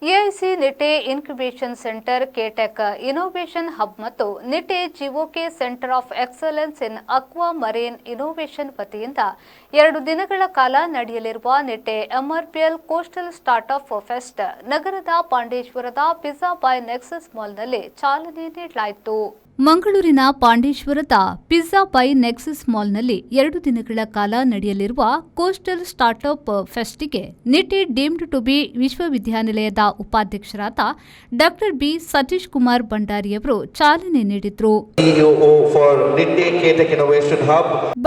AIC Nitte incubation centre KTech innovation hub ಮತ್ತು Nitte GOK centre of excellence in aqua marine innovation ವತಿಯಿಂದ 2 ದಿನಗಳ ಕಾಲ ನಡೆಯಲಿರುವ Nitte MRPL coastal startup fest ನಗರದ ಪಾಂಡೇಶ್ವರದ ಪಿಜ್ಜಾ ಬೈ ನೆಕ್ಸಸ್ ಮಾಲ್ನಲ್ಲಿ ಚಾಲನೆ ನೀಡಲಾಯಿತು. ಮಂಗಳೂರಿನ ಪಾಂಡೇಶ್ವರದ ಪಿಜ್ಜಾ ಬೈ ನೆಕ್ಸಸ್ ಮಾಲ್ನಲ್ಲಿ 2 ದಿನಗಳ ಕಾಲ ನಡೆಯಲಿರುವ ಕೋಸ್ಟಲ್ ಸ್ಟಾರ್ಟ್ಅಪ್ ಫೆಸ್ಟ್ಗೆ ನಿಟೆ ಡೀಮ್ಡ್ ಟು ಬಿ ವಿಶ್ವವಿದ್ಯಾನಿಲಯದ ಉಪಾಧ್ಯಕ್ಷರಾದ ಡಾ ಬಿ ಸತೀಶ್ ಕುಮಾರ್ ಭಂಡಾರಿಯವರು ಚಾಲನೆ ನೀಡಿದರು.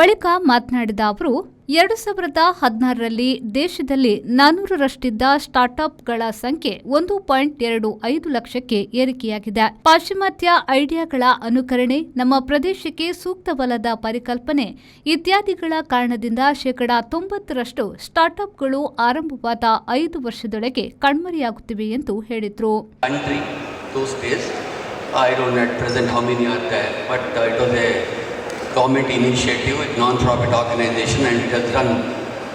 ಬಳಿಕ ಮಾತನಾಡಿದ ಅವರು 2016ರಲ್ಲಿ ದೇಶದಲ್ಲಿ 400ರಷ್ಟಿದ್ದ ಸ್ಟಾರ್ಟ್ಅಪ್ಗಳ ಸಂಖ್ಯೆ 1.25 ಲಕ್ಷಕ್ಕೆ ಏರಿಕೆಯಾಗಿದೆ. ಪಾಶ್ಚಿಮಾತ್ಯ ಐಡಿಯಾಗಳ ಅನುಕರಣೆ, ನಮ್ಮ ಪ್ರದೇಶಕ್ಕೆ ಸೂಕ್ತವಲ್ಲದ ಪರಿಕಲ್ಪನೆ ಇತ್ಯಾದಿಗಳ ಕಾರಣದಿಂದ 90% ಸ್ಟಾರ್ಟ್ಅಪ್ಗಳು ಆರಂಭವಾದ 5 ವರ್ಷದೊಳಗೆ ಕಣ್ಮರೆಯಾಗುತ್ತಿವೆ ಎಂದು ಹೇಳಿದರು. Government initiative, a non-profit organization, and it has done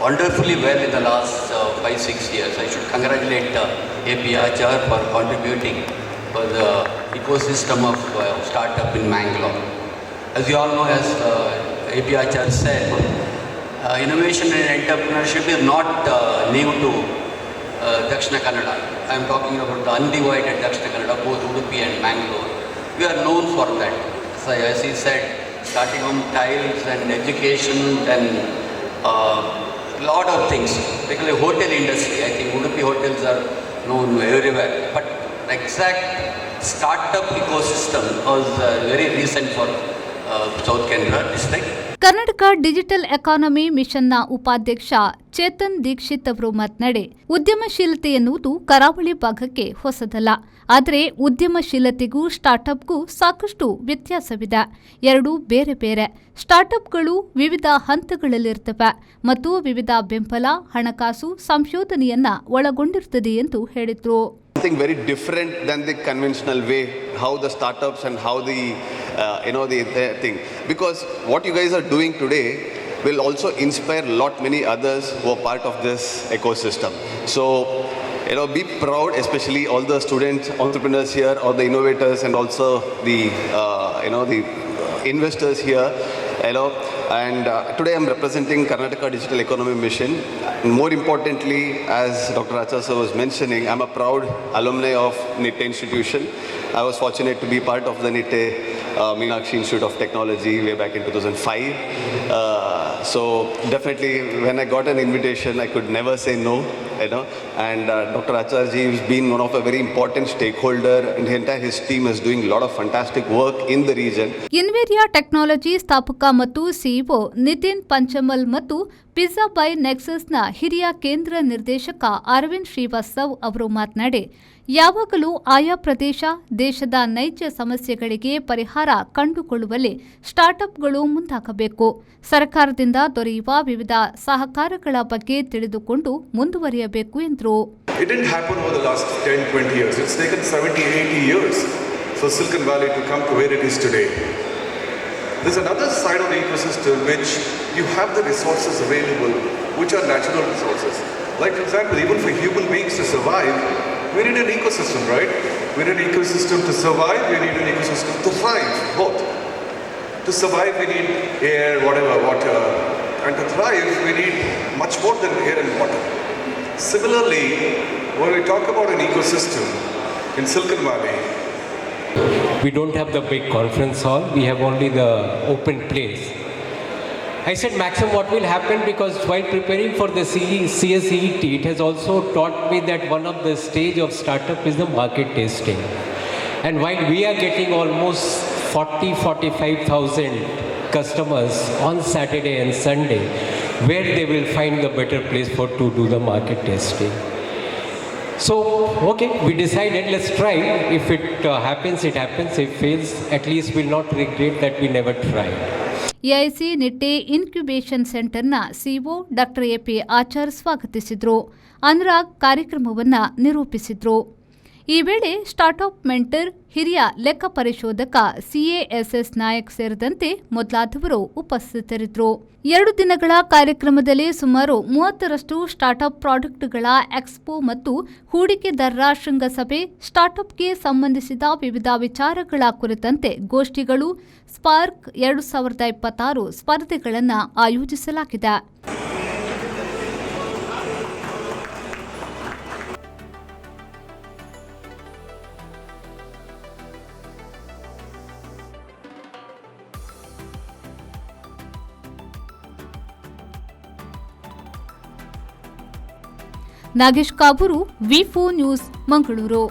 wonderfully well in the last 5-6 years. I should congratulate AP Achar for contributing for the ecosystem of startup in Mangalore. As you all know, as AP Achar said, innovation and entrepreneurship is not new to Dakshina Kannada. I am talking about the undivided Dakshina Kannada, both Udupi and Mangalore. We are known for that. So, as he said, starting on tiles and education and lot of things, particularly hotel industry. I think Udupi hotels are known everywhere, but the exact startup ecosystem was very recent for South Kannada district. Karnataka digital economy ಮಿಷನ್ನ ಉಪಾಧ್ಯಕ್ಷ ಚೇತನ್ ದೀಕ್ಷಿತ್ ಅವರು ಮಾತನಾಡಿ, ಉದ್ಯಮಶೀಲತೆ ಎನ್ನುವುದು ಕರಾವಳಿ ಭಾಗಕ್ಕೆ ಹೊಸದಲ್ಲ. ಆದರೆ ಉದ್ಯಮಶೀಲತೆಗೂ ಸ್ಟಾರ್ಟ್ಅಪ್ಗೂ ಸಾಕಷ್ಟು ವ್ಯತ್ಯಾಸವಿದೆ. ಎರಡೂ ಬೇರೆ ಬೇರೆ. ಸ್ಟಾರ್ಟ್ಅಪ್ಗಳು ವಿವಿಧ ಹಂತಗಳಲ್ಲಿರುತ್ತವೆ ಮತ್ತು ವಿವಿಧ ಬೆಂಬಲ, ಹಣಕಾಸು, ಸಂಶೋಧನೆಯನ್ನ ಒಳಗೊಂಡಿರುತ್ತದೆ ಎಂದು ಹೇಳಿದರು. Something very different than the conventional way, how the startups and how the the thing, because what you guys are doing today will also inspire many others who are part of this ecosystem. So be proud, especially all the students, entrepreneurs here, or the innovators, and also the the investors here. And today I'm representing Karnataka Digital Economy Mission. And more importantly, as Dr. Achar sir was mentioning, I'm a proud alumni of NITE institution. I was fortunate to be part of the NITE Meenakshi Institute of Technology way back in 2005. So definitely when I got an invitation, I could never say no. And Dr. Acharji has been one of a very important stakeholder, and his team is doing a lot of fantastic work in the region. Inveria technology ಸ್ಥಾಪಕ ಮತ್ತು CEO Nitin ಪಂಚಮಲ್ ಮತ್ತು pizza by ನೆಕ್ಸಸ್ನ ಹಿರಿಯ ಕೇಂದ್ರ ನಿರ್ದೇಶಕ ಅರವಿಂದ್ ಶ್ರೀವಾಸ್ತವ್ ಅವರು ಮಾತನಾಡಿ, ಯಾವಾಗಲೂ ಆಯಾ ಪ್ರದೇಶ, ದೇಶದ ನೈಜ ಸಮಸ್ಯೆಗಳಿಗೆ ಪರಿಹಾರ ಕಂಡುಕೊಳ್ಳುವಲ್ಲಿ ಸ್ಟಾರ್ಟ್ಅಪ್ಗಳು ಮುಂದಾಗಬೇಕು. ಸರ್ಕಾರದಿಂದ ದೊರೆಯುವ ವಿವಿಧ ಸಹಕಾರಗಳ ಬಗ್ಗೆ ತಿಳಿದುಕೊಂಡು ಮುಂದುವರಿಯಬೇಕು ಎಂದರು. It didn't happen over the last 10-20 years. It's taken 70-80 years for Silicon Valley to come to where it is today. There's another side of the ecosystem which you have the resources available, which are natural resources. Like for example, even for human beings to survive, we need an ecosystem, right? We need an ecosystem to survive, we need an ecosystem to thrive, both. To survive, we need air, water. And to thrive, we need much more than air and water. Similarly, when we talk about an ecosystem in Silicon Valley, we don't have the big conference hall, we have only the open place. I said maximum what will happen, because while preparing for the CSET, it has also taught me that one of the stage of startup is the market testing. And while we are getting almost 40,000-45,000 customers on Saturday and Sunday, where they will find the better place to do the market testing. So, okay, we decided let's try. If it happens, it happens. If it fails, at least we'll not regret that we never tried. AIC Nitte incubation ಸೆಂಟರ್ನ CEO ಡಾ AP Achar ಸ್ವಾಗತಿಸಿದರು. ಅನುರಾಗ್ ಕಾರ್ಯಕ್ರಮವನ್ನು ನಿರೂಪಿಸಿದರು. ಈ ವೇಳೆ startup mentor, ಹಿರಿಯ ಲೆಕ್ಕ ಪರಿಶೋಧಕ CASS ನಾಯಕ್ ಸೇರಿದಂತೆ ಮೊದಲಾದವರು ಉಪಸ್ಥಿತರಿದ್ದರು. 2 ದಿನಗಳ ಕಾರ್ಯಕ್ರಮದಲ್ಲಿ ಸುಮಾರು 30ರಷ್ಟು ಸ್ಟಾರ್ಟ್ಅಪ್ ಪ್ರಾಡಕ್ಟ್ಗಳ ಎಕ್ಸ್ಪೋ ಮತ್ತು ಹೂಡಿಕೆದಾರರ ಶೃಂಗಸಭೆ, ಸ್ಟಾರ್ಟ್ಅಪ್ಗೆ ಸಂಬಂಧಿಸಿದ ವಿವಿಧ ವಿಚಾರಗಳ ಕುರಿತಂತೆ ಗೋಷ್ಠಿಗಳು, ಸ್ಪಾರ್ಕ್ 2026 ಸ್ಪರ್ಧೆಗಳನ್ನು ಆಯೋಜಿಸಲಾಗಿದೆ. ನಾಗೇಶ್ ಕಾಬೂರು, ವಿ4 ನ್ಯೂಸ್, ಮಂಗಳೂರು.